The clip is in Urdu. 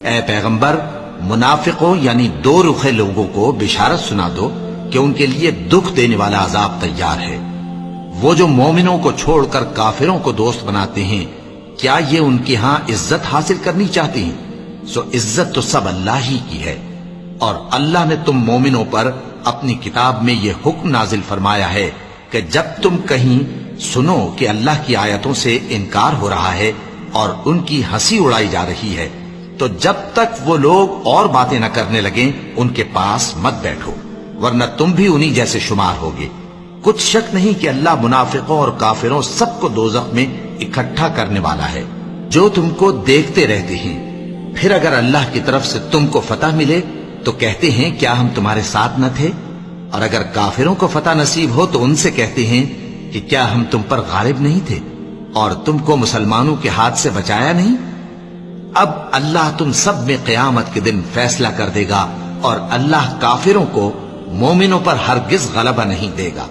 اے پیغمبر، منافقوں یعنی دو رخے لوگوں کو بشارت سنا دو کہ ان کے لیے دکھ دینے والا عذاب تیار ہے۔ وہ جو مومنوں کو چھوڑ کر کافروں کو دوست بناتے ہیں، کیا یہ ان کے ہاں عزت حاصل کرنی چاہتے ہیں؟ سو عزت تو سب اللہ ہی کی ہے، اور اللہ نے تم مومنوں پر اپنی کتاب میں یہ حکم نازل فرمایا ہے کہ جب تم کہیں سنو کہ اللہ کی آیتوں سے انکار ہو رہا ہے اور ان کی ہنسی اڑائی جا رہی ہے، تو جب تک وہ لوگ اور باتیں نہ کرنے لگیں ان کے پاس مت بیٹھو، ورنہ تم بھی انہی جیسے شمار ہوگے۔ کچھ شک نہیں کہ اللہ منافقوں اور کافروں سب کو دوزخ میں اکٹھا کرنے والا ہے، جو تم کو دیکھتے رہتے ہیں۔ پھر اگر اللہ کی طرف سے تم کو فتح ملے تو کہتے ہیں کیا ہم تمہارے ساتھ نہ تھے، اور اگر کافروں کو فتح نصیب ہو تو ان سے کہتے ہیں کہ کیا ہم تم پر غالب نہیں تھے اور تم کو مسلمانوں کے ہاتھ سے بچایا نہیں۔ اب اللہ تم سب میں قیامت کے دن فیصلہ کر دے گا، اور اللہ کافروں کو مومنوں پر ہرگز غلبہ نہیں دے گا۔